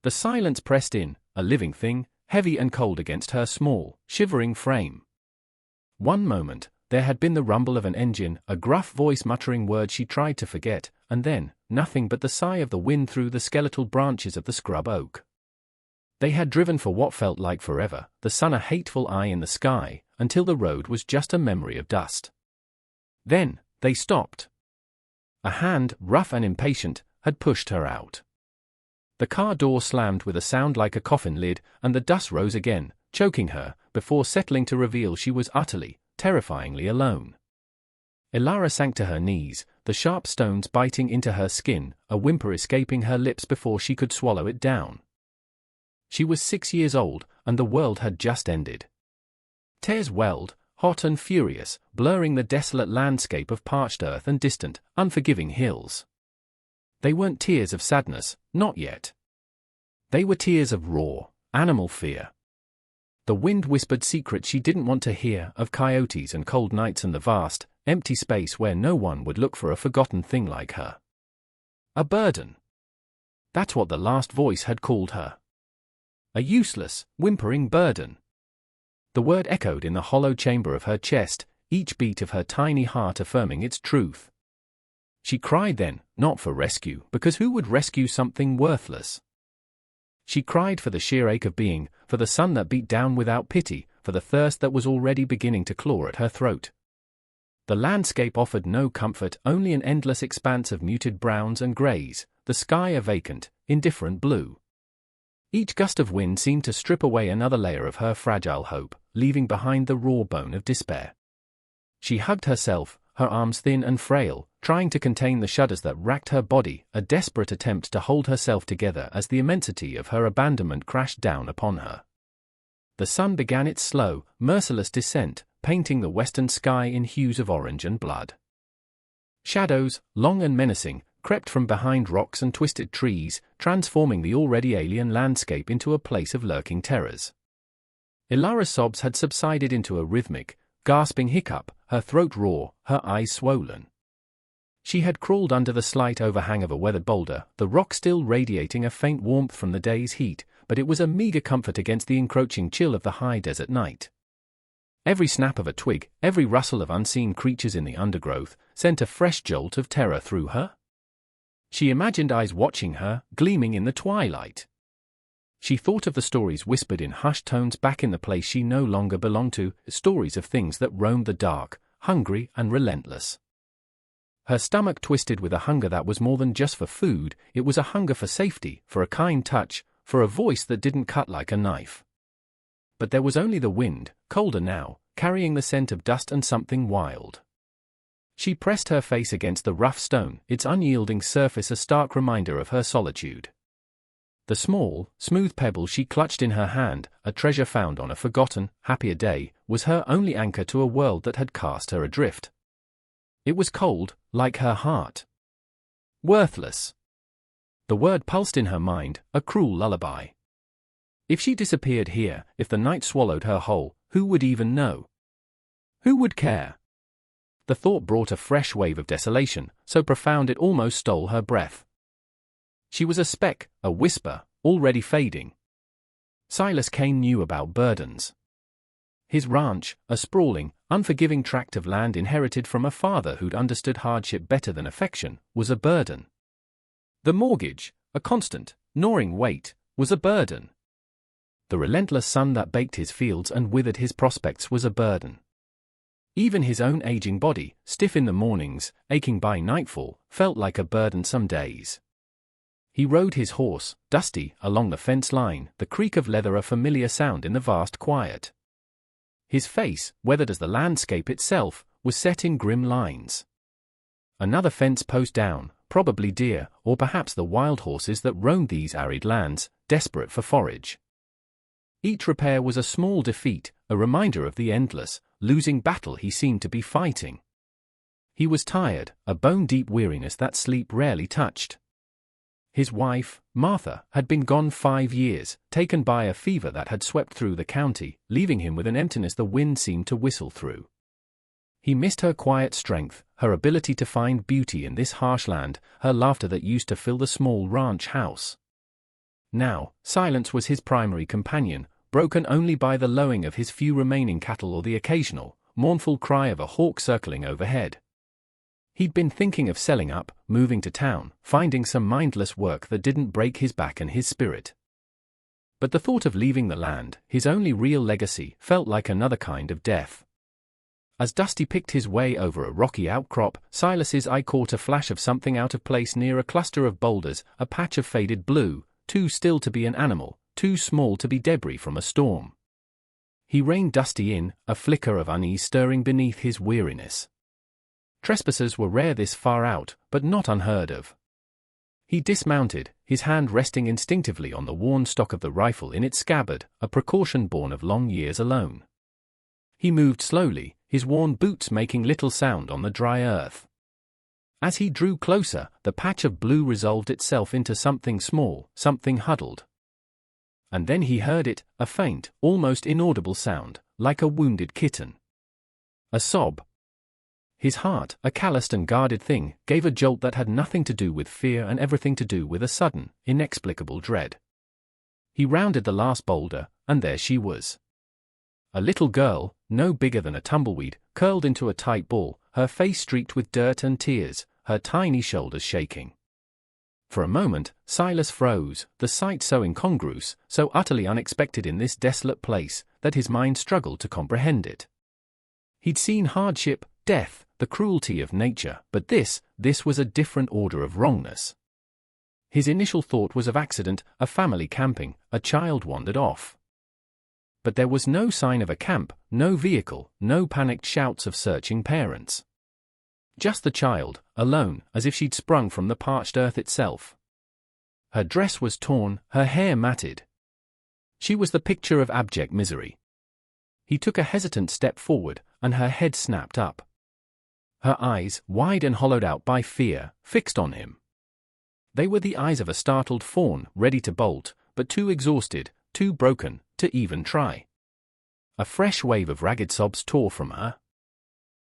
The silence pressed in, a living thing, heavy and cold against her small, shivering frame. One moment, there had been the rumble of an engine, a gruff voice muttering words she tried to forget, and then, nothing but the sigh of the wind through the skeletal branches of the scrub oak. They had driven for what felt like forever, the sun a hateful eye in the sky, until the road was just a memory of dust. Then, they stopped. A hand, rough and impatient, had pushed her out. The car door slammed with a sound like a coffin lid, and the dust rose again, choking her, before settling to reveal she was utterly, terrifyingly alone. Elara sank to her knees, the sharp stones biting into her skin, a whimper escaping her lips before she could swallow it down. She was 6 years old, and the world had just ended. Tears welled, hot and furious, blurring the desolate landscape of parched earth and distant, unforgiving hills. They weren't tears of sadness, not yet. They were tears of raw, animal fear. The wind whispered secrets she didn't want to hear, of coyotes and cold nights and the vast, empty space where no one would look for a forgotten thing like her. A burden. That's what the last voice had called her. A useless, whimpering burden. The word echoed in the hollow chamber of her chest, each beat of her tiny heart affirming its truth. She cried then, not for rescue, because who would rescue something worthless? She cried for the sheer ache of being, for the sun that beat down without pity, for the thirst that was already beginning to claw at her throat. The landscape offered no comfort, only an endless expanse of muted browns and greys, the sky a vacant, indifferent blue. Each gust of wind seemed to strip away another layer of her fragile hope, leaving behind the raw bone of despair. She hugged herself, her arms thin and frail, trying to contain the shudders that racked her body, a desperate attempt to hold herself together as the immensity of her abandonment crashed down upon her. The sun began its slow, merciless descent, painting the western sky in hues of orange and blood. Shadows, long and menacing, crept from behind rocks and twisted trees, transforming the already alien landscape into a place of lurking terrors. Elara's sobs had subsided into a rhythmic, gasping hiccup, her throat raw, her eyes swollen. She had crawled under the slight overhang of a weathered boulder, the rock still radiating a faint warmth from the day's heat, but it was a meager comfort against the encroaching chill of the high desert night. Every snap of a twig, every rustle of unseen creatures in the undergrowth, sent a fresh jolt of terror through her. She imagined eyes watching her, gleaming in the twilight. She thought of the stories whispered in hushed tones back in the place she no longer belonged to, stories of things that roamed the dark, hungry and relentless. Her stomach twisted with a hunger that was more than just for food, it was a hunger for safety, for a kind touch, for a voice that didn't cut like a knife. But there was only the wind, colder now, carrying the scent of dust and something wild. She pressed her face against the rough stone, its unyielding surface a stark reminder of her solitude. The small, smooth pebble she clutched in her hand, a treasure found on a forgotten, happier day, was her only anchor to a world that had cast her adrift. It was cold, like her heart. Worthless. The word pulsed in her mind, a cruel lullaby. If she disappeared here, if the night swallowed her whole, who would even know? Who would care? The thought brought a fresh wave of desolation, so profound it almost stole her breath. She was a speck, a whisper, already fading. Silas Kane knew about burdens. His ranch, a sprawling, unforgiving tract of land inherited from a father who'd understood hardship better than affection, was a burden. The mortgage, a constant, gnawing weight, was a burden. The relentless sun that baked his fields and withered his prospects was a burden. Even his own aging body, stiff in the mornings, aching by nightfall, felt like a burden some days. He rode his horse, dusty, along the fence line, the creak of leather a familiar sound in the vast quiet. His face, weathered as the landscape itself, was set in grim lines. Another fence post down, probably deer, or perhaps the wild horses that roamed these arid lands, desperate for forage. Each repair was a small defeat, a reminder of the endless, losing battle he seemed to be fighting. He was tired, a bone-deep weariness that sleep rarely touched. His wife, Martha, had been gone 5 years, taken by a fever that had swept through the county, leaving him with an emptiness the wind seemed to whistle through. He missed her quiet strength, her ability to find beauty in this harsh land, her laughter that used to fill the small ranch house. Now, silence was his primary companion, broken only by the lowing of his few remaining cattle or the occasional, mournful cry of a hawk circling overhead. He'd been thinking of selling up, moving to town, finding some mindless work that didn't break his back and his spirit. But the thought of leaving the land, his only real legacy, felt like another kind of death. As Dusty picked his way over a rocky outcrop, Silas's eye caught a flash of something out of place near a cluster of boulders, a patch of faded blue, too still to be an animal, too small to be debris from a storm. He reined Dusty in, a flicker of unease stirring beneath his weariness. Trespassers were rare this far out, but not unheard of. He dismounted, his hand resting instinctively on the worn stock of the rifle in its scabbard, a precaution born of long years alone. He moved slowly, his worn boots making little sound on the dry earth. As he drew closer, the patch of blue resolved itself into something small, something huddled. And then he heard it, a faint, almost inaudible sound, like a wounded kitten. A sob. His heart, a calloused and guarded thing, gave a jolt that had nothing to do with fear and everything to do with a sudden, inexplicable dread. He rounded the last boulder, and there she was. A little girl, no bigger than a tumbleweed, curled into a tight ball, her face streaked with dirt and tears, her tiny shoulders shaking. For a moment, Silas froze, the sight so incongruous, so utterly unexpected in this desolate place, that his mind struggled to comprehend it. He'd seen hardship, death, the cruelty of nature, but this was a different order of wrongness. His initial thought was of accident, a family camping, a child wandered off. But there was no sign of a camp, no vehicle, no panicked shouts of searching parents. Just the child, alone, as if she'd sprung from the parched earth itself. Her dress was torn, her hair matted. She was the picture of abject misery. He took a hesitant step forward, and her head snapped up. Her eyes, wide and hollowed out by fear, fixed on him. They were the eyes of a startled fawn, ready to bolt, but too exhausted, too broken, to even try. A fresh wave of ragged sobs tore from her.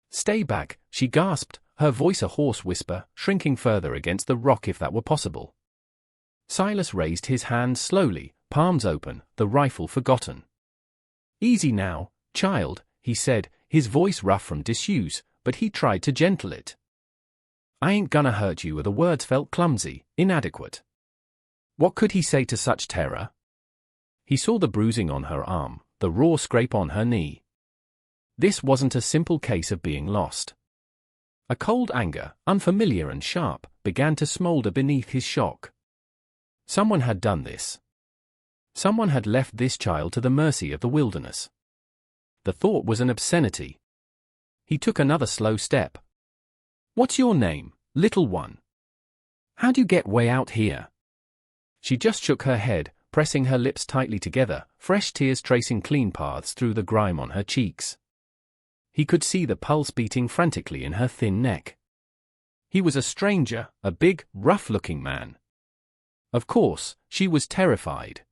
"Stay back," she gasped, her voice a hoarse whisper, shrinking further against the rock if that were possible. Silas raised his hands slowly, palms open, the rifle forgotten. "Easy now, child," he said, his voice rough from disuse, but he tried to gentle it. "I ain't gonna hurt you," the words felt clumsy, inadequate. What could he say to such terror? He saw the bruising on her arm, the raw scrape on her knee. This wasn't a simple case of being lost. A cold anger, unfamiliar and sharp, began to smolder beneath his shock. Someone had done this. Someone had left this child to the mercy of the wilderness. The thought was an obscenity. He took another slow step. "What's your name, little one? How'd you get way out here?" She just shook her head, pressing her lips tightly together, fresh tears tracing clean paths through the grime on her cheeks. He could see the pulse beating frantically in her thin neck. He was a stranger, a big, rough-looking man. Of course, she was terrified.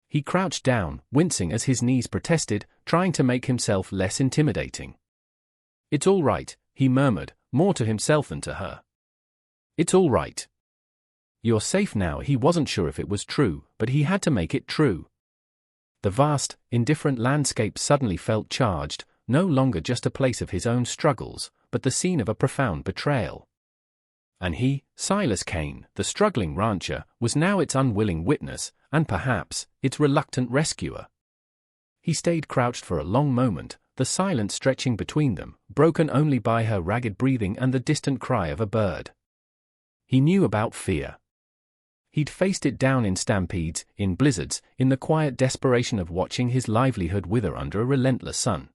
He crouched down, wincing as his knees protested, trying to make himself less intimidating. "It's all right," he murmured, more to himself than to her. "It's all right. You're safe now." He wasn't sure if it was true, but he had to make it true. The vast, indifferent landscape suddenly felt charged, no longer just a place of his own struggles, but the scene of a profound betrayal. And he, Silas Kane, the struggling rancher, was now its unwilling witness, and perhaps, its reluctant rescuer. He stayed crouched for a long moment, the silence stretching between them, broken only by her ragged breathing and the distant cry of a bird. He knew about fear. He'd faced it down in stampedes, in blizzards, in the quiet desperation of watching his livelihood wither under a relentless sun.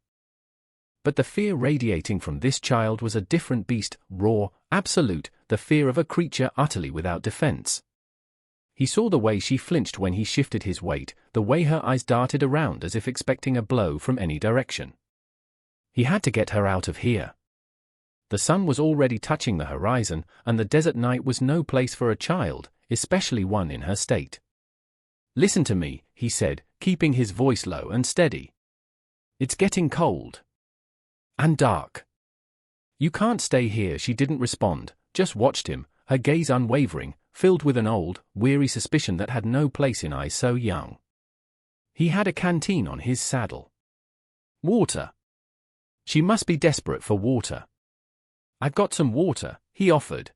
But the fear radiating from this child was a different beast, raw, absolute, the fear of a creature utterly without defense. He saw the way she flinched when he shifted his weight, the way her eyes darted around as if expecting a blow from any direction. He had to get her out of here. The sun was already touching the horizon, and the desert night was no place for a child, especially one in her state. "Listen to me," he said, keeping his voice low and steady. "It's getting cold. And dark. You can't stay here." She didn't respond, just watched him, her gaze unwavering, filled with an old, weary suspicion that had no place in eyes so young. He had a canteen on his saddle. Water. She must be desperate for water. "I've got some water," he offered.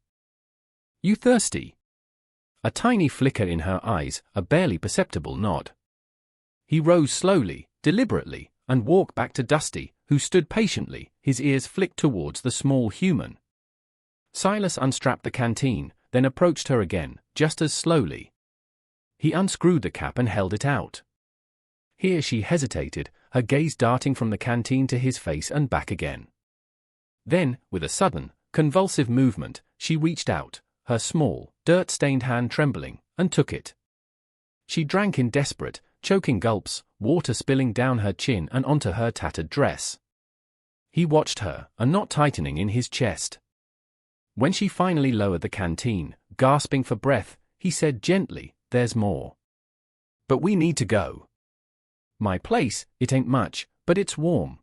"You thirsty?" A tiny flicker in her eyes, a barely perceptible nod. He rose slowly, deliberately, and walked back to Dusty, who stood patiently, his ears flicked towards the small human. Silas unstrapped the canteen, then approached her again, just as slowly. He unscrewed the cap and held it out. Here she hesitated, her gaze darting from the canteen to his face and back again. Then, with a sudden, convulsive movement, she reached out, her small, dirt-stained hand trembling, and took it. She drank in desperate, choking gulps, water spilling down her chin and onto her tattered dress. He watched her, a knot tightening in his chest. When she finally lowered the canteen, gasping for breath, he said gently, "There's more. But we need to go. My place, it ain't much, but it's warm."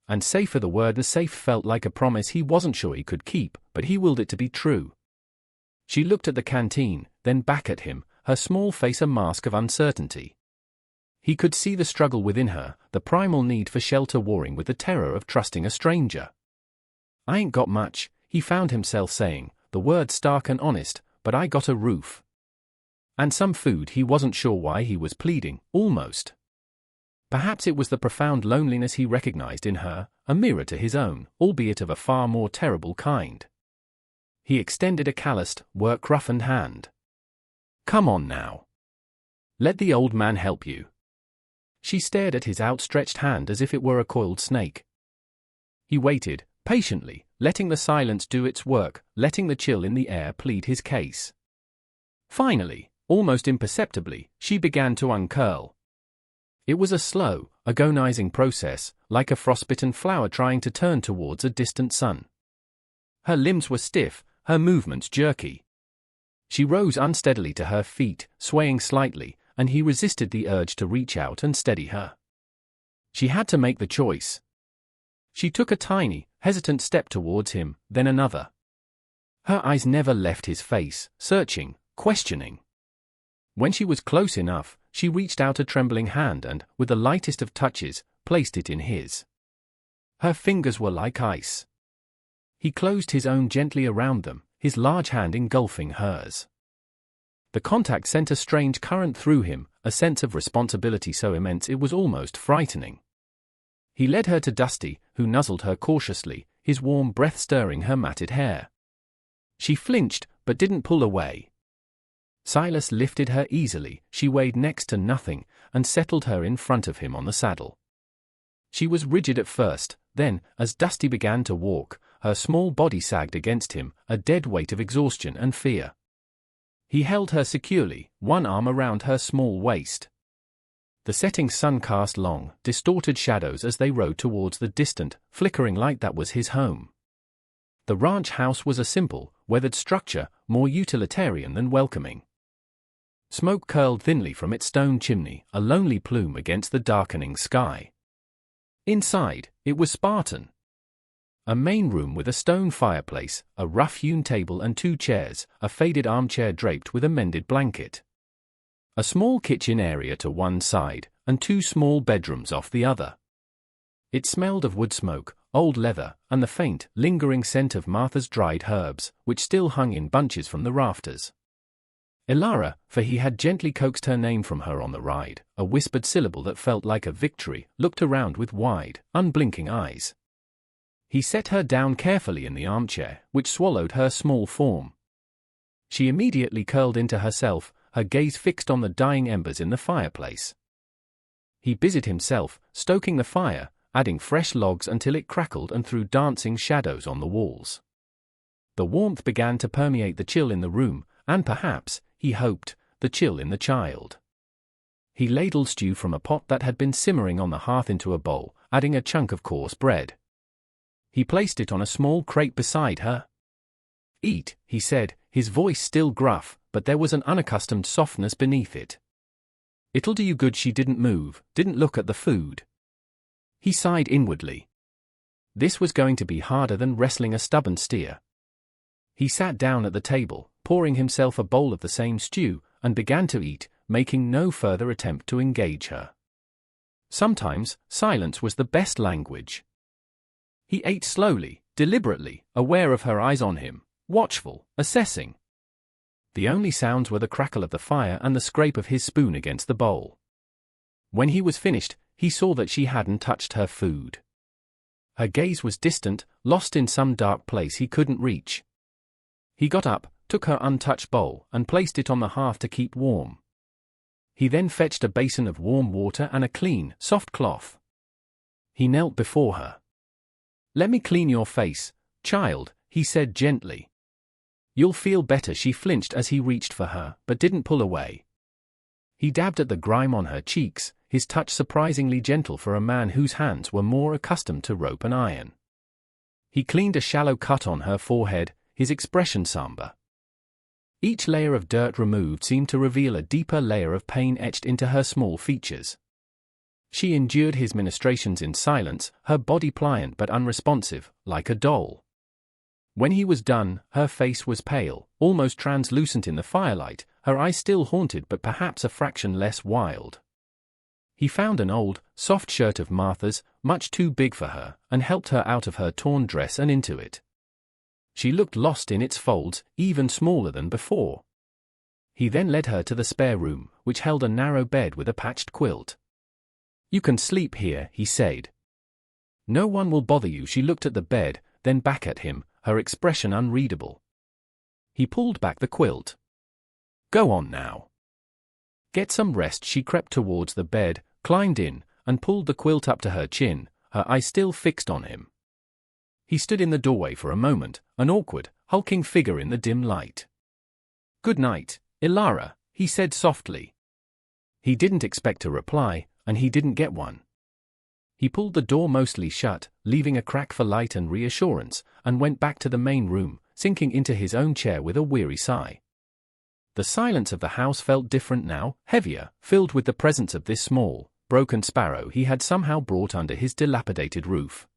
And safe for the word, the safe felt like a promise he wasn't sure he could keep, but he willed it to be true. She looked at the canteen, then back at him, her small face a mask of uncertainty. He could see the struggle within her, the primal need for shelter warring with the terror of trusting a stranger. "I ain't got much," he found himself saying, the word stark and honest, "but I got a roof." And some food. He wasn't sure why he was pleading, almost. Perhaps it was the profound loneliness he recognized in her, a mirror to his own, albeit of a far more terrible kind. He extended a calloused, work-roughened hand. "Come on now. Let the old man help you." She stared at his outstretched hand as if it were a coiled snake. He waited, patiently, letting the silence do its work, letting the chill in the air plead his case. Finally, almost imperceptibly, she began to uncurl. It was a slow, agonizing process, like a frostbitten flower trying to turn towards a distant sun. Her limbs were stiff, her movements jerky. She rose unsteadily to her feet, swaying slightly, and he resisted the urge to reach out and steady her. She had to make the choice. She took a tiny, hesitant step towards him, then another. Her eyes never left his face, searching, questioning. When she was close enough, she reached out a trembling hand and, with the lightest of touches, placed it in his. Her fingers were like ice. He closed his own gently around them, his large hand engulfing hers. The contact sent a strange current through him, a sense of responsibility so immense it was almost frightening. He led her to Dusty, who nuzzled her cautiously, his warm breath stirring her matted hair. She flinched, but didn't pull away. Silas lifted her easily, she weighed next to nothing, and settled her in front of him on the saddle. She was rigid at first, then, as Dusty began to walk, her small body sagged against him, a dead weight of exhaustion and fear. He held her securely, one arm around her small waist. The setting sun cast long, distorted shadows as they rode towards the distant, flickering light that was his home. The ranch house was a simple, weathered structure, more utilitarian than welcoming. Smoke curled thinly from its stone chimney, a lonely plume against the darkening sky. Inside, it was Spartan. A main room with a stone fireplace, a rough-hewn table and 2 chairs, a faded armchair draped with a mended blanket. A small kitchen area to one side, and 2 small bedrooms off the other. It smelled of wood smoke, old leather, and the faint, lingering scent of Martha's dried herbs, which still hung in bunches from the rafters. Elara, for he had gently coaxed her name from her on the ride, a whispered syllable that felt like a victory, looked around with wide, unblinking eyes. He set her down carefully in the armchair, which swallowed her small form. She immediately curled into herself, her gaze fixed on the dying embers in the fireplace. He busied himself, stoking the fire, adding fresh logs until it crackled and threw dancing shadows on the walls. The warmth began to permeate the chill in the room, and perhaps, he hoped, the chill in the child. He ladled stew from a pot that had been simmering on the hearth into a bowl, adding a chunk of coarse bread. He placed it on a small crate beside her. "Eat," he said, his voice still gruff, but there was an unaccustomed softness beneath it. "It'll do you good." She didn't move, didn't look at the food. He sighed inwardly. This was going to be harder than wrestling a stubborn steer. He sat down at the table, pouring himself a bowl of the same stew, and began to eat, making no further attempt to engage her. Sometimes, silence was the best language. He ate slowly, deliberately, aware of her eyes on him, watchful, assessing. The only sounds were the crackle of the fire and the scrape of his spoon against the bowl. When he was finished, he saw that she hadn't touched her food. Her gaze was distant, lost in some dark place he couldn't reach. He got up, took her untouched bowl, and placed it on the hearth to keep warm. He then fetched a basin of warm water and a clean, soft cloth. He knelt before her. "Let me clean your face, child," he said gently. "You'll feel better." She flinched as he reached for her, but didn't pull away. He dabbed at the grime on her cheeks, his touch surprisingly gentle for a man whose hands were more accustomed to rope and iron. He cleaned a shallow cut on her forehead, his expression somber. Each layer of dirt removed seemed to reveal a deeper layer of pain etched into her small features. She endured his ministrations in silence, her body pliant but unresponsive, like a doll. When he was done, her face was pale, almost translucent in the firelight, her eyes still haunted but perhaps a fraction less wild. He found an old, soft shirt of Martha's, much too big for her, and helped her out of her torn dress and into it. She looked lost in its folds, even smaller than before. He then led her to the spare room, which held a narrow bed with a patched quilt. "You can sleep here," he said. "No one will bother you." She looked at the bed, then back at him, her expression unreadable. He pulled back the quilt. "Go on now. Get some rest." She crept towards the bed, climbed in, and pulled the quilt up to her chin, her eyes still fixed on him. He stood in the doorway for a moment, an awkward, hulking figure in the dim light. "Good night, Ilara," he said softly. He didn't expect a reply, and he didn't get one. He pulled the door mostly shut, leaving a crack for light and reassurance, and went back to the main room, sinking into his own chair with a weary sigh. The silence of the house felt different now, heavier, filled with the presence of this small, broken sparrow he had somehow brought under his dilapidated roof.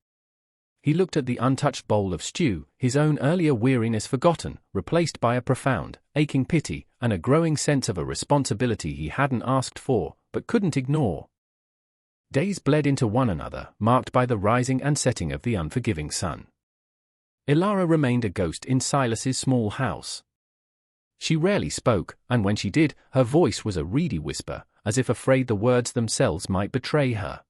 He looked at the untouched bowl of stew, his own earlier weariness forgotten, replaced by a profound, aching pity, and a growing sense of a responsibility he hadn't asked for, but couldn't ignore. Days bled into one another, marked by the rising and setting of the unforgiving sun. Ilara remained a ghost in Silas's small house. She rarely spoke, and when she did, her voice was a reedy whisper, as if afraid the words themselves might betray her.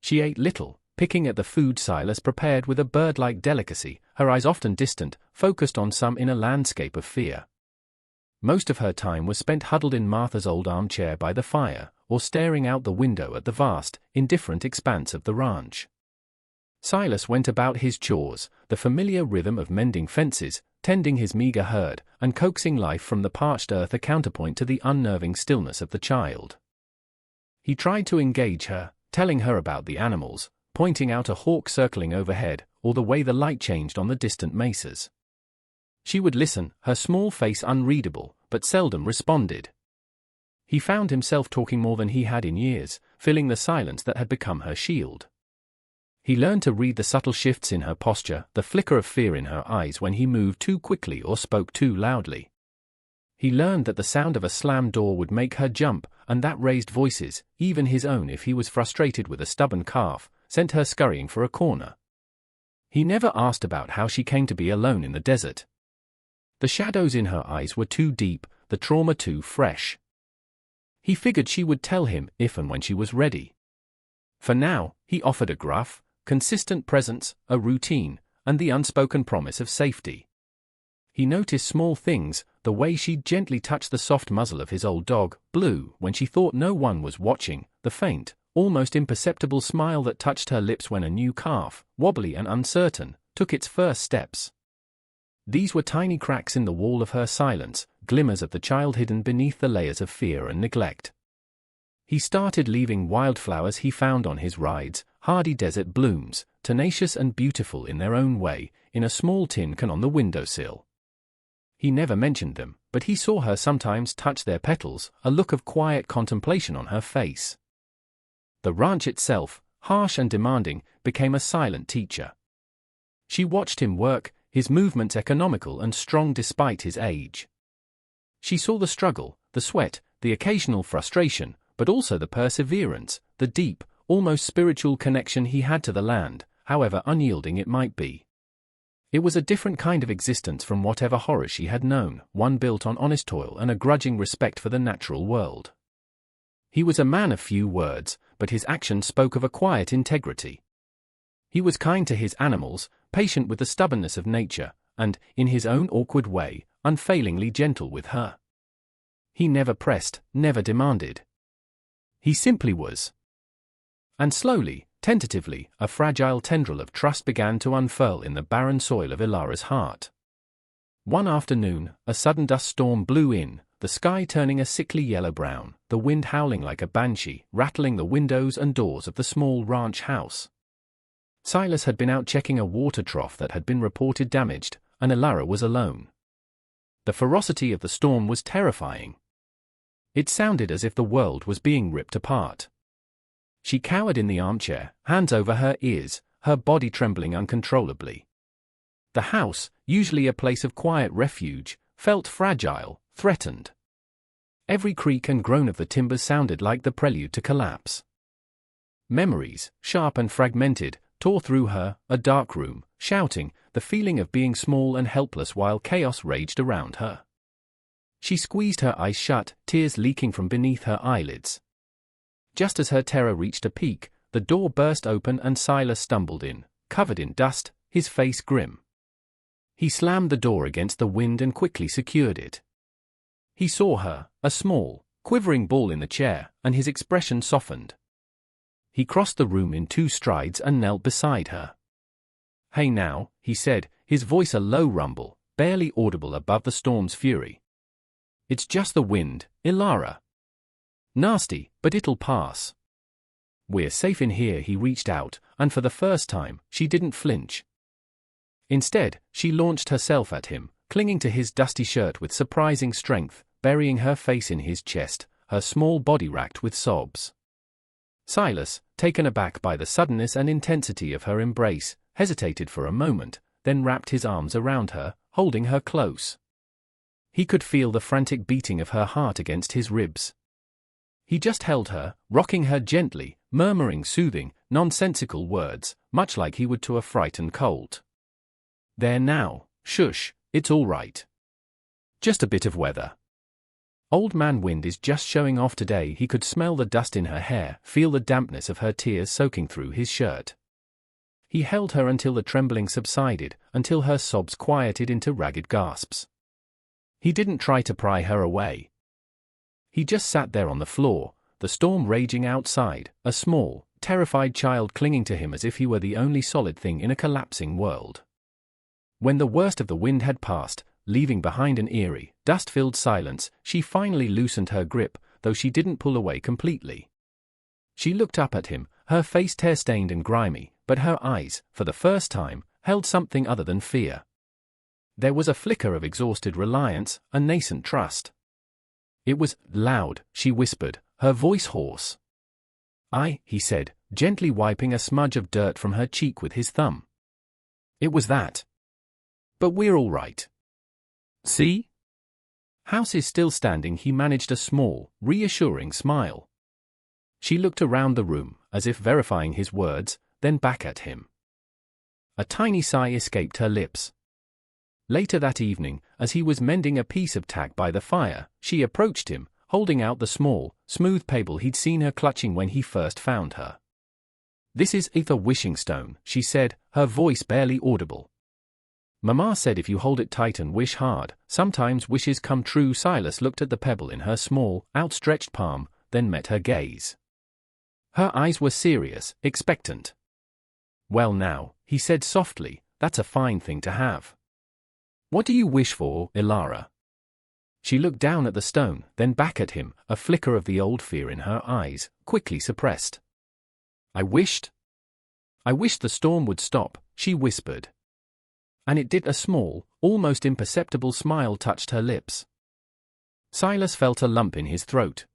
She ate little, picking at the food Silas prepared with a bird-like delicacy, her eyes often distant, focused on some inner landscape of fear. Most of her time was spent huddled in Martha's old armchair by the fire, or staring out the window at the vast, indifferent expanse of the ranch. Silas went about his chores, the familiar rhythm of mending fences, tending his meager herd, and coaxing life from the parched earth, a counterpoint to the unnerving stillness of the child. He tried to engage her, telling her about the animals, pointing out a hawk circling overhead, or the way the light changed on the distant mesas. She would listen, her small face unreadable, but seldom responded. He found himself talking more than he had in years, filling the silence that had become her shield. He learned to read the subtle shifts in her posture, the flicker of fear in her eyes when he moved too quickly or spoke too loudly. He learned that the sound of a slammed door would make her jump, and that raised voices, even his own if he was frustrated with a stubborn calf, sent her scurrying for a corner. He never asked about how she came to be alone in the desert. The shadows in her eyes were too deep, the trauma too fresh. He figured she would tell him if and when she was ready. For now, he offered a gruff, consistent presence, a routine, and the unspoken promise of safety. He noticed small things, the way she'd gently touch the soft muzzle of his old dog, Blue, when she thought no one was watching, the faint, almost imperceptible smile that touched her lips when a new calf, wobbly and uncertain, took its first steps. These were tiny cracks in the wall of her silence, glimmers of the child hidden beneath the layers of fear and neglect. He started leaving wildflowers he found on his rides, hardy desert blooms, tenacious and beautiful in their own way, in a small tin can on the windowsill. He never mentioned them, but he saw her sometimes touch their petals, a look of quiet contemplation on her face. The ranch itself, harsh and demanding, became a silent teacher. She watched him work, his movements economical and strong despite his age. She saw the struggle, the sweat, the occasional frustration, but also the perseverance, the deep, almost spiritual connection he had to the land, however unyielding it might be. It was a different kind of existence from whatever horror she had known, one built on honest toil and a grudging respect for the natural world. He was a man of few words, but his actions spoke of a quiet integrity. He was kind to his animals, patient with the stubbornness of nature, and, in his own awkward way, unfailingly gentle with her. He never pressed, never demanded. He simply was. And slowly, tentatively, a fragile tendril of trust began to unfurl in the barren soil of Ilara's heart. One afternoon, a sudden dust storm blew in, the sky turning a sickly yellow-brown, the wind howling like a banshee, rattling the windows and doors of the small ranch house. Silas had been out checking a water trough that had been reported damaged, and Ilara was alone. The ferocity of the storm was terrifying. It sounded as if the world was being ripped apart. She cowered in the armchair, hands over her ears, her body trembling uncontrollably. The house, usually a place of quiet refuge, felt fragile, threatened. Every creak and groan of the timbers sounded like the prelude to collapse. Memories, sharp and fragmented, tore through her, a dark room, shouting, the feeling of being small and helpless while chaos raged around her. She squeezed her eyes shut, tears leaking from beneath her eyelids. Just as her terror reached a peak, the door burst open and Silas stumbled in, covered in dust, his face grim. He slammed the door against the wind and quickly secured it. He saw her, a small, quivering ball in the chair, and his expression softened. He crossed the room in 2 strides and knelt beside her. "Hey now," he said, his voice a low rumble, barely audible above the storm's fury. "It's just the wind, Ilara. Nasty, but it'll pass. We're safe in here." He reached out, and for the first time, she didn't flinch. Instead, she launched herself at him, clinging to his dusty shirt with surprising strength, burying her face in his chest, her small body racked with sobs. Silas, taken aback by the suddenness and intensity of her embrace, hesitated for a moment, then wrapped his arms around her, holding her close. He could feel the frantic beating of her heart against his ribs. He just held her, rocking her gently, murmuring soothing, nonsensical words, much like he would to a frightened colt. "There now, shush, it's all right. Just a bit of weather. Old man Wind is just showing off today." He could smell the dust in her hair, feel the dampness of her tears soaking through his shirt. He held her until the trembling subsided, until her sobs quieted into ragged gasps. He didn't try to pry her away. He just sat there on the floor, the storm raging outside, a small, terrified child clinging to him as if he were the only solid thing in a collapsing world. When the worst of the wind had passed, leaving behind an eerie, dust-filled silence, she finally loosened her grip, though she didn't pull away completely. She looked up at him, her face tear-stained and grimy, but her eyes, for the first time, held something other than fear. There was a flicker of exhausted reliance, a nascent trust. "It was loud," she whispered, her voice hoarse. He said, gently wiping a smudge of dirt from her cheek with his thumb. "It was that. But we're all right. See? House is still standing." He managed a small, reassuring smile. She looked around the room, as if verifying his words, then back at him. A tiny sigh escaped her lips. Later that evening, as he was mending a piece of tack by the fire, she approached him, holding out the small, smooth pebble he'd seen her clutching when he first found her. "This is the wishing stone," she said, her voice barely audible. "Mama said if you hold it tight and wish hard, sometimes wishes come true." Silas looked at the pebble in her small, outstretched palm, then met her gaze. Her eyes were serious, expectant. "Well now," he said softly, "that's a fine thing to have. What do you wish for, Ilara?" She looked down at the stone, then back at him, a flicker of the old fear in her eyes, quickly suppressed. I wished the storm would stop," she whispered. And it did. A small, almost imperceptible smile touched her lips. Silas felt a lump in his throat.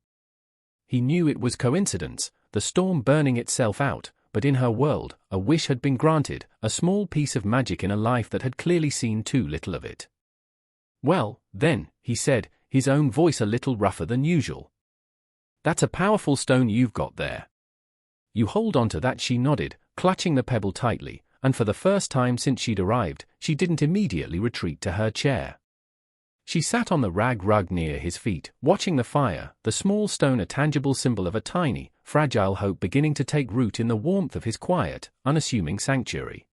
He knew it was coincidence, the storm burning itself out, but in her world, a wish had been granted, a small piece of magic in a life that had clearly seen too little of it. "Well, then," he said, his own voice a little rougher than usual. "That's a powerful stone you've got there. You hold on to that," she nodded, clutching the pebble tightly, and for the first time since she'd arrived, she didn't immediately retreat to her chair. She sat on the rag rug near his feet, watching the fire, the small stone a tangible symbol of a tiny, fragile hope beginning to take root in the warmth of his quiet, unassuming sanctuary.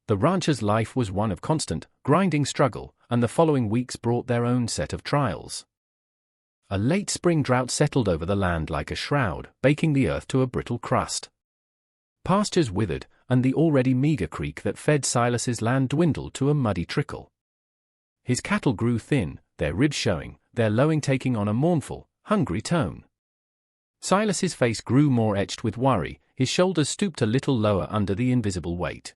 The rancher's life was one of constant, grinding struggle, and the following weeks brought their own set of trials. A late spring drought settled over the land like a shroud, baking the earth to a brittle crust. Pastures withered, and the already meager creek that fed Silas's land dwindled to a muddy trickle. His cattle grew thin, their ribs showing, their lowing taking on a mournful, hungry tone. Silas's face grew more etched with worry, his shoulders stooped a little lower under the invisible weight.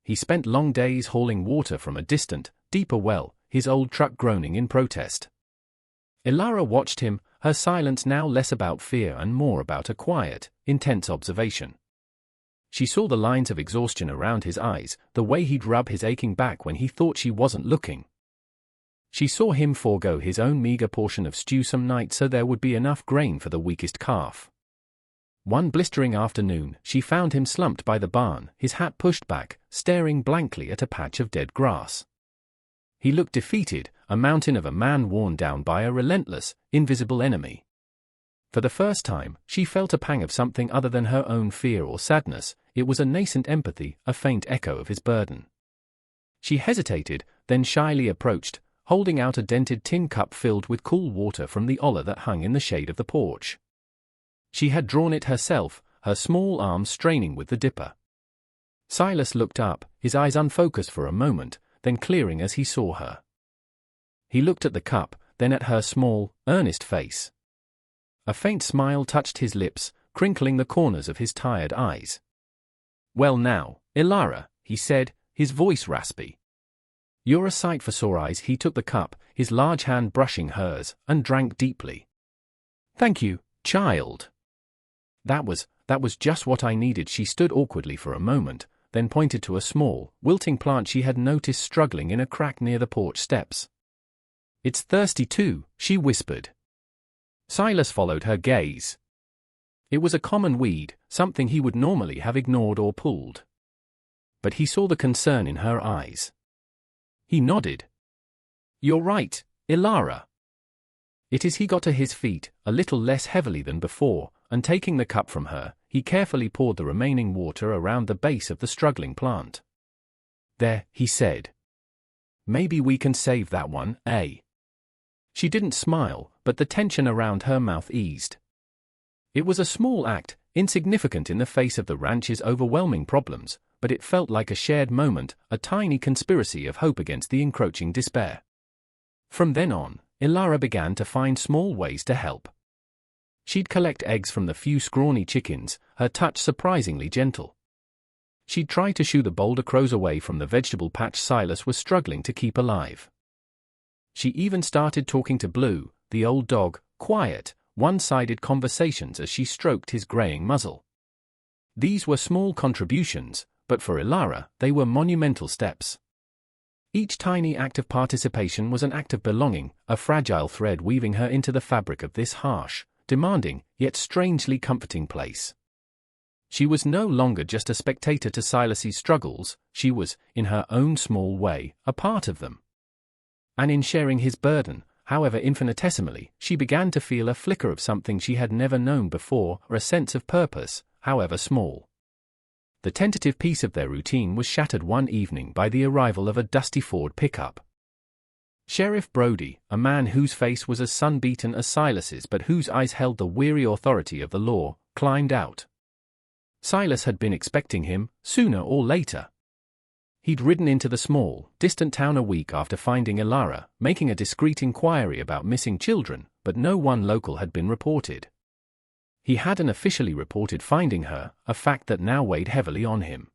He spent long days hauling water from a distant, deeper well, his old truck groaning in protest. Ilara watched him, her silence now less about fear and more about a quiet, intense observation. She saw the lines of exhaustion around his eyes, the way he'd rub his aching back when he thought she wasn't looking. She saw him forego his own meager portion of stew some night so there would be enough grain for the weakest calf. One blistering afternoon, she found him slumped by the barn, his hat pushed back, staring blankly at a patch of dead grass. He looked defeated, a mountain of a man worn down by a relentless, invisible enemy. For the first time, she felt a pang of something other than her own fear or sadness. It was a nascent empathy, a faint echo of his burden. She hesitated, then shyly approached, holding out a dented tin cup filled with cool water from the olla that hung in the shade of the porch. She had drawn it herself, her small arms straining with the dipper. Silas looked up, his eyes unfocused for a moment, then clearing as he saw her. He looked at the cup, then at her small, earnest face. A faint smile touched his lips, crinkling the corners of his tired eyes. "Well now, Ilara," he said, his voice raspy. "You're a sight for sore eyes." He took the cup, his large hand brushing hers, and drank deeply. "Thank you, child. That was just what I needed." She stood awkwardly for a moment, then pointed to a small, wilting plant she had noticed struggling in a crack near the porch steps. "It's thirsty too," she whispered. Silas followed her gaze. It was a common weed, something he would normally have ignored or pulled. But he saw the concern in her eyes. He nodded. "You're right, Ilara." It is. He got to his feet, a little less heavily than before, and taking the cup from her, he carefully poured the remaining water around the base of the struggling plant. "There," he said. "Maybe we can save that one, eh?" She didn't smile, but the tension around her mouth eased. It was a small act, insignificant in the face of the ranch's overwhelming problems, but it felt like a shared moment, a tiny conspiracy of hope against the encroaching despair. From then on, Ilara began to find small ways to help. She'd collect eggs from the few scrawny chickens, her touch surprisingly gentle. She'd try to shoo the bolder crows away from the vegetable patch Silas was struggling to keep alive. She even started talking to Blue, the old dog, quiet, one-sided conversations as she stroked his graying muzzle. These were small contributions, but for Ilara, they were monumental steps. Each tiny act of participation was an act of belonging, a fragile thread weaving her into the fabric of this harsh, demanding, yet strangely comforting place. She was no longer just a spectator to Silas's struggles, she was, in her own small way, a part of them. And in sharing his burden, however infinitesimally, she began to feel a flicker of something she had never known before, or a sense of purpose, however small. The tentative peace of their routine was shattered one evening by the arrival of a dusty Ford pickup. Sheriff Brody, a man whose face was as sun-beaten as Silas's but whose eyes held the weary authority of the law, climbed out. Silas had been expecting him, sooner or later. He'd ridden into the small, distant town a week after finding Ilara, making a discreet inquiry about missing children, but no one local had been reported. He hadn't officially reported finding her, a fact that now weighed heavily on him.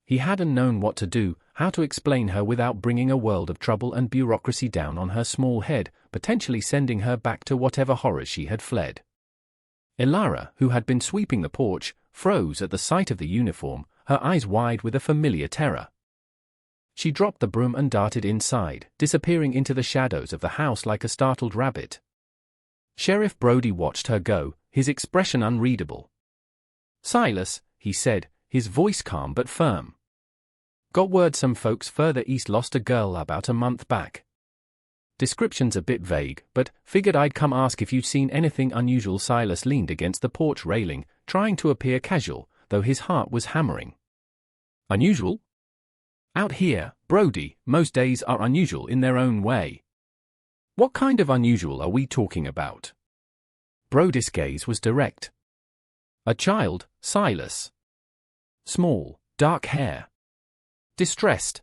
He hadn't known what to do, how to explain her without bringing a world of trouble and bureaucracy down on her small head, potentially sending her back to whatever horrors she had fled. Ilara, who had been sweeping the porch, froze at the sight of the uniform, her eyes wide with a familiar terror. She dropped the broom and darted inside, disappearing into the shadows of the house like a startled rabbit. Sheriff Brody watched her go, his expression unreadable. "Silas," he said, his voice calm but firm. "Got word some folks further east lost a girl about a month back. Description's a bit vague, but figured I'd come ask if you'd seen anything unusual." Silas leaned against the porch railing, trying to appear casual, though his heart was hammering. "Unusual? Out here, Brody, most days are unusual in their own way. What kind of unusual are we talking about?" Brody's gaze was direct. "A child, Silas. Small, dark hair. Distressed.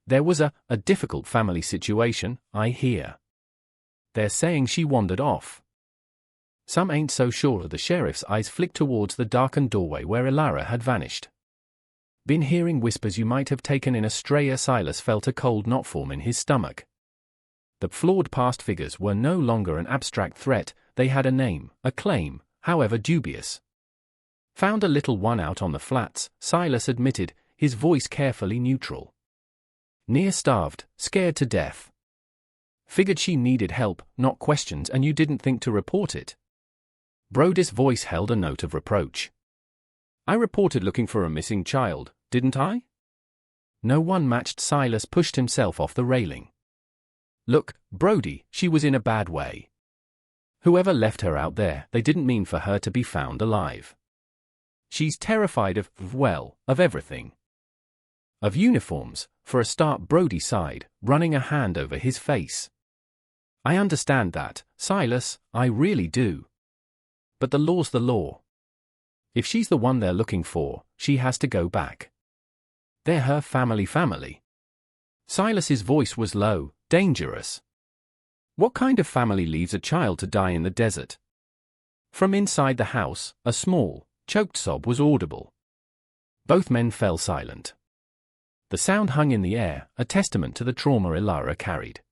There was a difficult family situation, I hear. They're saying she wandered off." "Some ain't so sure." The sheriff's eyes flicked towards the darkened doorway where Elara had vanished. "Been hearing whispers you might have taken in a stray." Silas felt a cold knot form in his stomach. The flawed past figures were no longer an abstract threat, they had a name, a claim, however dubious. "Found a little one out on the flats," Silas admitted, his voice carefully neutral. "Near starved, scared to death. Figured she needed help, not questions, and you didn't think to report it." Brody's voice held a note of reproach. "I reported looking for a missing child, didn't I?" No one matched. Silas pushed himself off the railing. "Look, Brody, she was in a bad way. Whoever left her out there, they didn't mean for her to be found alive. She's terrified of everything. Of uniforms, for a start." Brody sighed, running a hand over his face. "I understand that, Silas, I really do. But the law's the law. If she's the one they're looking for, she has to go back. They're her family. Silas's voice was low, dangerous. "What kind of family leaves a child to die in the desert?" From inside the house, a small, choked sob was audible. Both men fell silent. The sound hung in the air, a testament to the trauma Elara carried.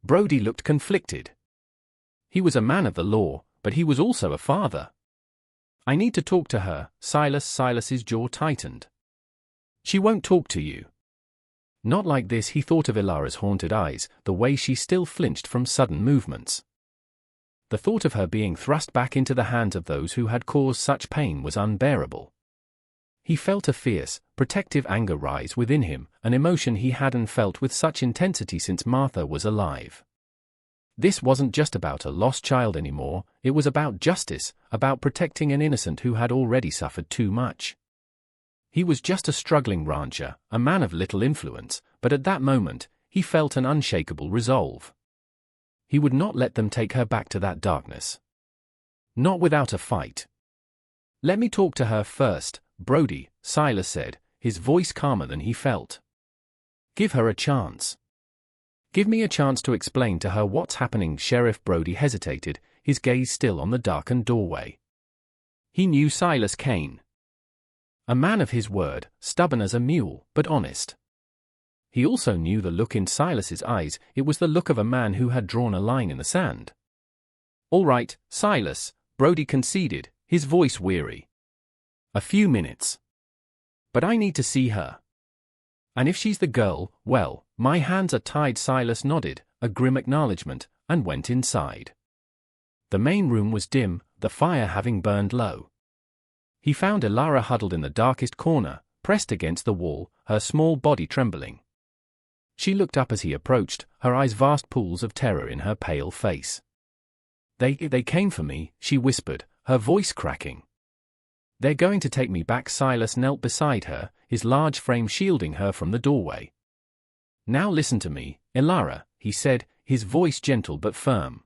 Brody looked conflicted. He was a man of the law, but he was also a father. "I need to talk to her, Silas." Silas's jaw tightened. "She won't talk to you." Not like this. He thought of Elara's haunted eyes, the way she still flinched from sudden movements. The thought of her being thrust back into the hands of those who had caused such pain was unbearable. He felt a fierce, protective anger rise within him, an emotion he hadn't felt with such intensity since Martha was alive. This wasn't just about a lost child anymore, it was about justice, about protecting an innocent who had already suffered too much. He was just a struggling rancher, a man of little influence, but at that moment, he felt an unshakable resolve. He would not let them take her back to that darkness. Not without a fight. "Let me talk to her first, Brody," Silas said, his voice calmer than he felt. "Give her a chance. Give me a chance to explain to her what's happening." Sheriff Brody hesitated, his gaze still on the darkened doorway. He knew Silas Kane. A man of his word, stubborn as a mule, but honest. He also knew the look in Silas's eyes. It was the look of a man who had drawn a line in the sand. "All right, Silas," Brody conceded, his voice weary. "A few minutes. But I need to see her. And if she's the girl, well, my hands are tied." Silas nodded, a grim acknowledgement, and went inside. The main room was dim, the fire having burned low. He found Elara huddled in the darkest corner, pressed against the wall, her small body trembling. She looked up as he approached, her eyes vast pools of terror in her pale face. They came for me," she whispered, her voice cracking. "They're going to take me back." Silas knelt beside her, his large frame shielding her from the doorway. "Now listen to me, Elara," he said, his voice gentle but firm.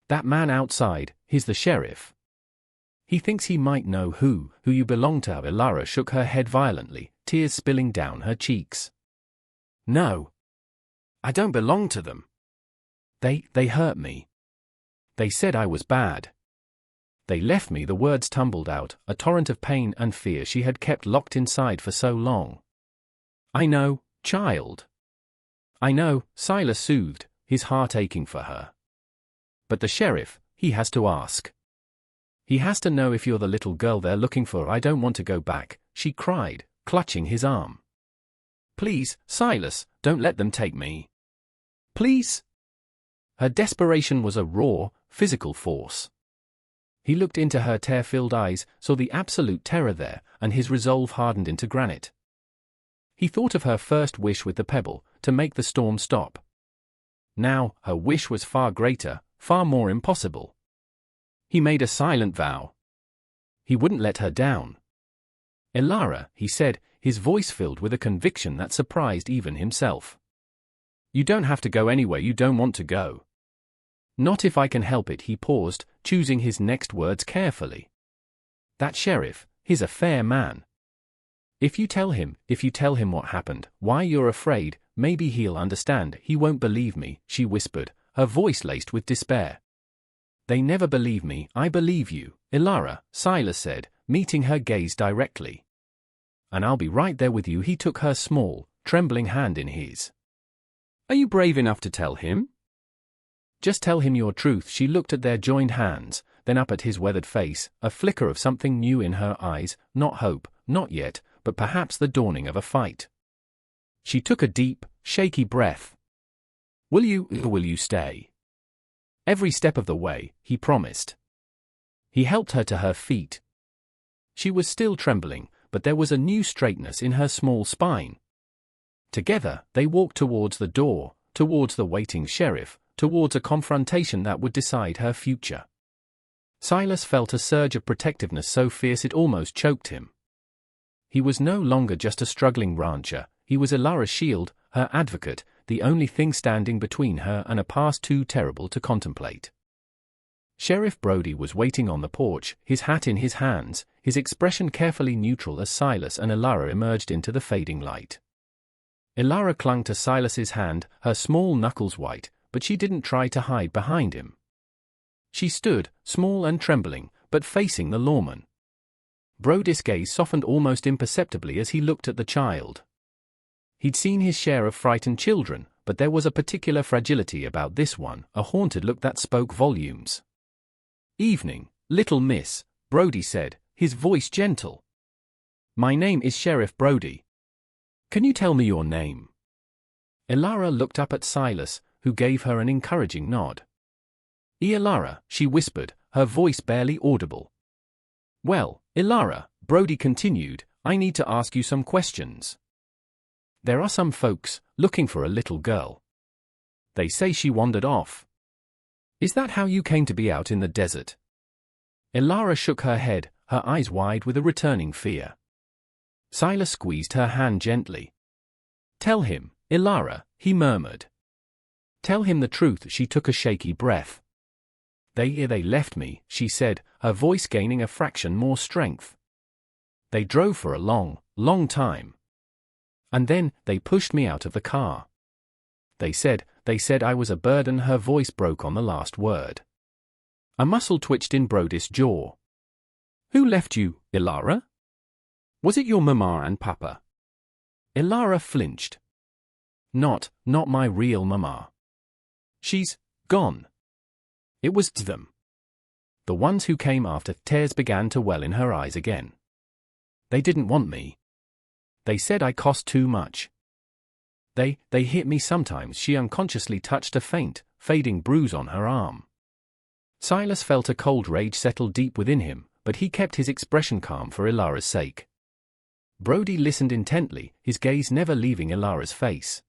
"That man outside, he's the sheriff. He thinks he might know who you belong to." Elara shook her head violently, tears spilling down her cheeks. "No. I don't belong to them. They hurt me. They said I was bad. They left me." The words tumbled out, a torrent of pain and fear she had kept locked inside for so long. "I know, child. I know," Silas soothed, his heart aching for her. "But the sheriff, he has to ask. He has to know if you're the little girl they're looking for. I don't want to go back, she cried, clutching his arm. Please, Silas, don't let them take me. Please? Her desperation was a raw, physical force. He looked into her tear-filled eyes, saw the absolute terror there, and his resolve hardened into granite. He thought of her first wish with the pebble, to make the storm stop. Now, her wish was far greater, far more impossible. He made a silent vow. He wouldn't let her down. Elara, he said, his voice filled with a conviction that surprised even himself. You don't have to go anywhere you don't want to go. Not if I can help it. He paused, choosing his next words carefully. That sheriff, he's a fair man. If you tell him what happened, why you're afraid, maybe he'll understand. He won't believe me, she whispered, her voice laced with despair. They never believe me. I believe you, Elara, Silas said, meeting her gaze directly. And I'll be right there with you. He took her small, trembling hand in his. Are you brave enough to tell him? Just tell him your truth. She looked at their joined hands, then up at his weathered face, a flicker of something new in her eyes, not hope, not yet, but perhaps the dawning of a fight. She took a deep, shaky breath. Will you stay? Every step of the way, he promised. He helped her to her feet. She was still trembling, but there was a new straightness in her small spine. Together, they walked towards the door, towards the waiting sheriff, towards a confrontation that would decide her future. Silas felt a surge of protectiveness so fierce it almost choked him. He was no longer just a struggling rancher, he was Elara's shield, her advocate, the only thing standing between her and a past too terrible to contemplate. Sheriff Brody was waiting on the porch, his hat in his hands, his expression carefully neutral as Silas and Elara emerged into the fading light. Elara clung to Silas's hand, her small knuckles white, but she didn't try to hide behind him. She stood, small and trembling, but facing the lawman. Brody's gaze softened almost imperceptibly as he looked at the child. He'd seen his share of frightened children, but there was a particular fragility about this one, a haunted look that spoke volumes. Evening, little miss, Brody said, his voice gentle. My name is Sheriff Brody. Can you tell me your name? Elara looked up at Silas, who gave her an encouraging nod. Elara, she whispered, her voice barely audible. Well, Elara, Brody continued, I need to ask you some questions. There are some folks looking for a little girl. They say she wandered off. Is that how you came to be out in the desert? Elara shook her head, her eyes wide with a returning fear. Silas squeezed her hand gently. Tell him, Elara, he murmured. Tell him the truth. She took a shaky breath. They left me, she said, her voice gaining a fraction more strength. They drove for a long, long time. And then, they pushed me out of the car. They said I was a burden. Her voice broke on the last word. A muscle twitched in Brody's jaw. Who left you, Elara? Was it your mama and papa? Elara flinched. Not my real mama. She's gone. It was them. The ones who came after. Tears began to well in her eyes again. They didn't want me. They said I cost too much. They hit me sometimes. She unconsciously touched a faint, fading bruise on her arm. Silas felt a cold rage settle deep within him, but he kept his expression calm for Elara's sake. Brody listened intently, his gaze never leaving Elara's face.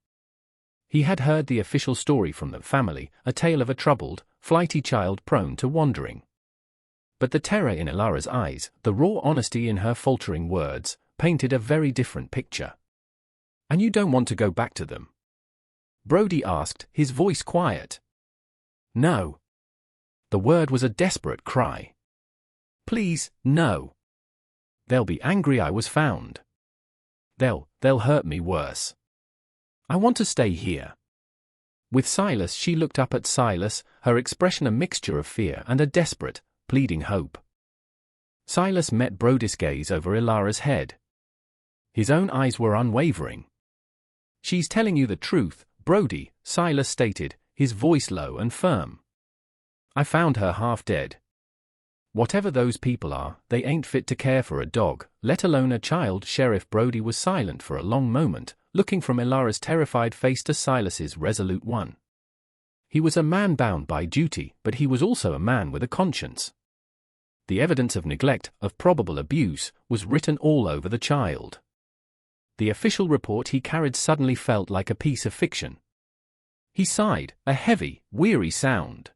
He had heard the official story from the family, a tale of a troubled, flighty child prone to wandering. But the terror in Elara's eyes, the raw honesty in her faltering words, painted a very different picture. And you don't want to go back to them? Brody asked, his voice quiet. No. The word was a desperate cry. Please, no. They'll be angry I was found. They'll hurt me worse. I want to stay here. With Silas, she looked up at Silas, her expression a mixture of fear and a desperate, pleading hope. Silas met Brody's gaze over Elara's head. His own eyes were unwavering. She's telling you the truth, Brody, Silas stated, his voice low and firm. I found her half dead. Whatever those people are, they ain't fit to care for a dog, let alone a child. Sheriff Brody was silent for a long moment, looking from Ilara's terrified face to Silas's resolute one. He was a man bound by duty, but he was also a man with a conscience. The evidence of neglect, of probable abuse, was written all over the child. The official report he carried suddenly felt like a piece of fiction. He sighed, a heavy, weary sound.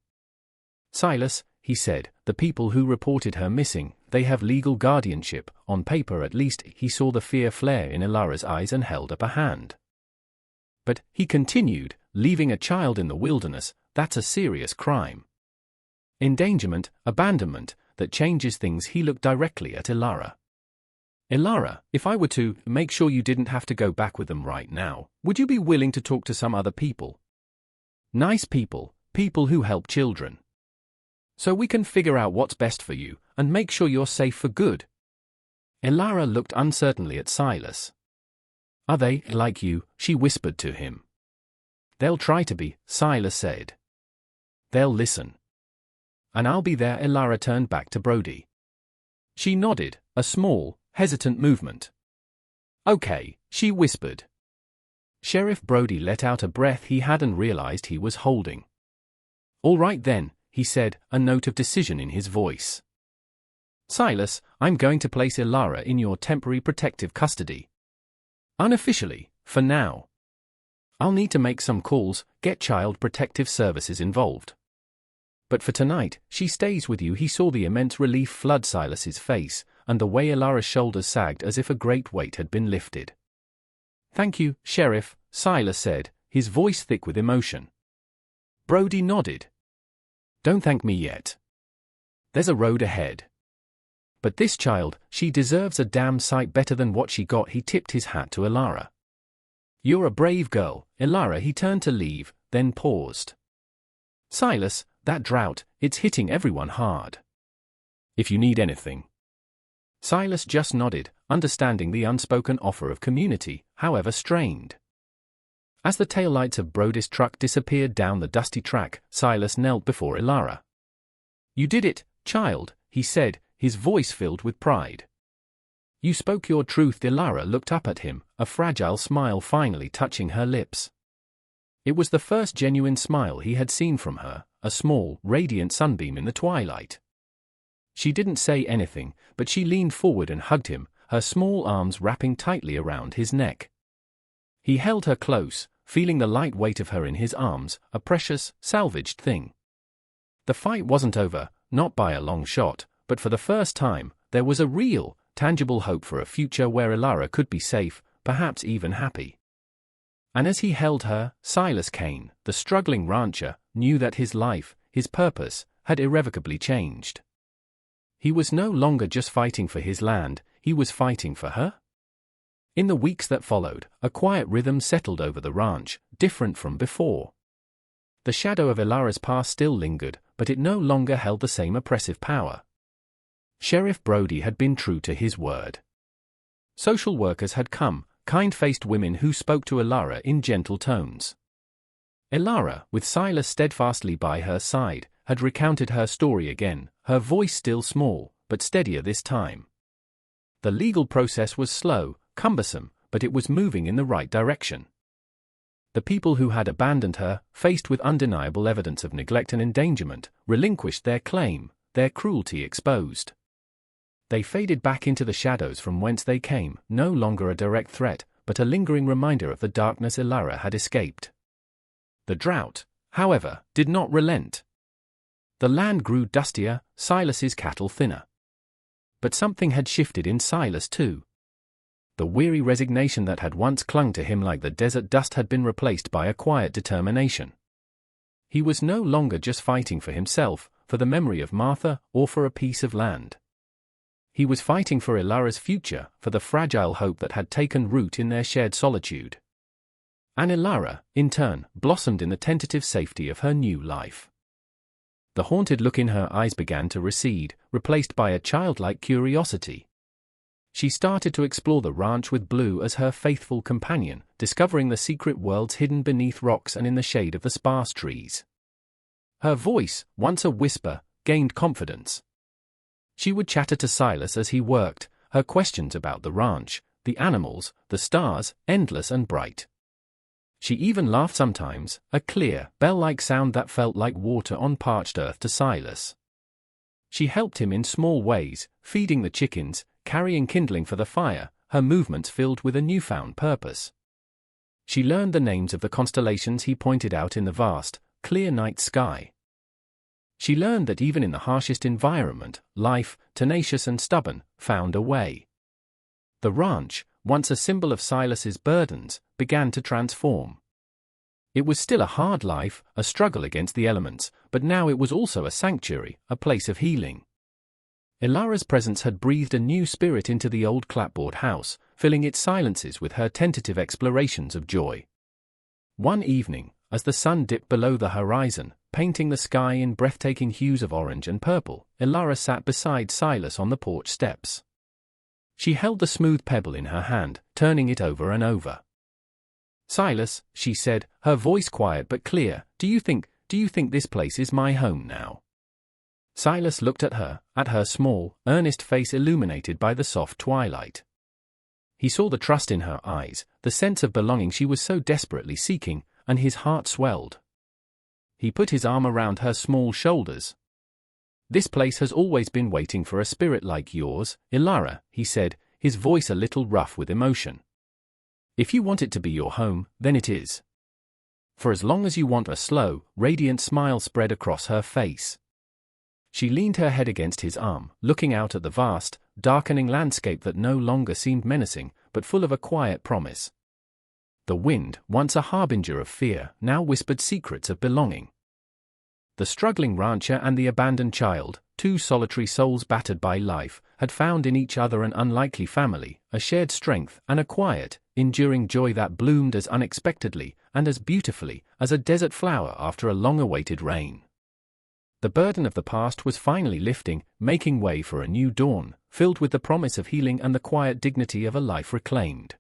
"Silas," he said, "the people who reported her missing, they have legal guardianship, on paper at least." He saw the fear flare in Ilara's eyes and held up a hand. "But," he continued, "leaving a child in the wilderness, that's a serious crime. Endangerment, abandonment, that changes things." He looked directly at Ilara. "Ilara, if I were to make sure you didn't have to go back with them right now, would you be willing to talk to some other people? Nice people, people who help children. So we can figure out what's best for you, and make sure you're safe for good." Ilara looked uncertainly at Silas. "Are they like you?" she whispered to him. "They'll try to be," Silas said. "They'll listen. And I'll be there." Ilara turned back to Brody. She nodded, a small, hesitant movement. "Okay," she whispered. Sheriff Brody let out a breath he hadn't realized he was holding. "All right then," he said, a note of decision in his voice. "Silas, I'm going to place Ilara in your temporary protective custody. Unofficially, for now. I'll need to make some calls, get Child Protective Services involved. But for tonight, she stays with you." He saw the immense relief flood Silas's face, and the way Ilara's shoulders sagged as if a great weight had been lifted. "Thank you, Sheriff," Silas said, his voice thick with emotion. Brody nodded. "Don't thank me yet. There's a road ahead. But this child, she deserves a damn sight better than what she got." He tipped his hat to Ilara. "You're a brave girl, Ilara." He turned to leave, then paused. "Silas, that drought, it's hitting everyone hard. If you need anything." Silas just nodded, understanding the unspoken offer of community, however strained. As the taillights of Brody's truck disappeared down the dusty track, Silas knelt before Ilara. "You did it, child," he said, his voice filled with pride. "You spoke your truth." Ilara looked up at him, a fragile smile finally touching her lips. It was the first genuine smile he had seen from her, a small, radiant sunbeam in the twilight. She didn't say anything, but she leaned forward and hugged him, her small arms wrapping tightly around his neck. He held her close, feeling the light weight of her in his arms, a precious, salvaged thing. The fight wasn't over, not by a long shot, but for the first time, there was a real, tangible hope for a future where Ilara could be safe, perhaps even happy. And as he held her, Silas Kane, the struggling rancher, knew that his life, his purpose, had irrevocably changed. He was no longer just fighting for his land, he was fighting for her. In the weeks that followed, a quiet rhythm settled over the ranch, different from before. The shadow of Ilara's past still lingered, but it no longer held the same oppressive power. Sheriff Brody had been true to his word. Social workers had come, kind-faced women who spoke to Ilara in gentle tones. Ilara, with Silas steadfastly by her side, had recounted her story again, her voice still small, but steadier this time. The legal process was slow, cumbersome, but it was moving in the right direction. The people who had abandoned her, faced with undeniable evidence of neglect and endangerment, relinquished their claim, their cruelty exposed. They faded back into the shadows from whence they came, no longer a direct threat, but a lingering reminder of the darkness Ilara had escaped. The drought, however, did not relent. The land grew dustier, Silas's cattle thinner. But something had shifted in Silas too. The weary resignation that had once clung to him like the desert dust had been replaced by a quiet determination. He was no longer just fighting for himself, for the memory of Martha, or for a piece of land. He was fighting for Ilara's future, for the fragile hope that had taken root in their shared solitude. And Ilara, in turn, blossomed in the tentative safety of her new life. The haunted look in her eyes began to recede, replaced by a childlike curiosity. She started to explore the ranch with Blue as her faithful companion, discovering the secret worlds hidden beneath rocks and in the shade of the sparse trees. Her voice, once a whisper, gained confidence. She would chatter to Silas as he worked, her questions about the ranch, the animals, the stars, endless and bright. She even laughed sometimes, a clear, bell-like sound that felt like water on parched earth to Silas. She helped him in small ways, feeding the chickens, carrying kindling for the fire, her movements filled with a newfound purpose. She learned the names of the constellations he pointed out in the vast, clear night sky. She learned that even in the harshest environment, life, tenacious and stubborn, found a way. The ranch, once a symbol of Silas's burdens, began to transform. It was still a hard life, a struggle against the elements, but now it was also a sanctuary, a place of healing. Ilara's presence had breathed a new spirit into the old clapboard house, filling its silences with her tentative explorations of joy. One evening, as the sun dipped below the horizon, painting the sky in breathtaking hues of orange and purple, Ilara sat beside Silas on the porch steps. She held the smooth pebble in her hand, turning it over and over. "Silas," she said, her voice quiet but clear, do you think this place is my home now?" Silas looked at her small, earnest face illuminated by the soft twilight. He saw the trust in her eyes, the sense of belonging she was so desperately seeking, and his heart swelled. He put his arm around her small shoulders. "This place has always been waiting for a spirit like yours, Ilara," he said, his voice a little rough with emotion. "If you want it to be your home, then it is. For as long as you want." A slow, radiant smile spread across her face. She leaned her head against his arm, looking out at the vast, darkening landscape that no longer seemed menacing, but full of a quiet promise. The wind, once a harbinger of fear, now whispered secrets of belonging. The struggling rancher and the abandoned child, two solitary souls battered by life, had found in each other an unlikely family, a shared strength, and a quiet, enduring joy that bloomed as unexpectedly and as beautifully as a desert flower after a long-awaited rain. The burden of the past was finally lifting, making way for a new dawn, filled with the promise of healing and the quiet dignity of a life reclaimed.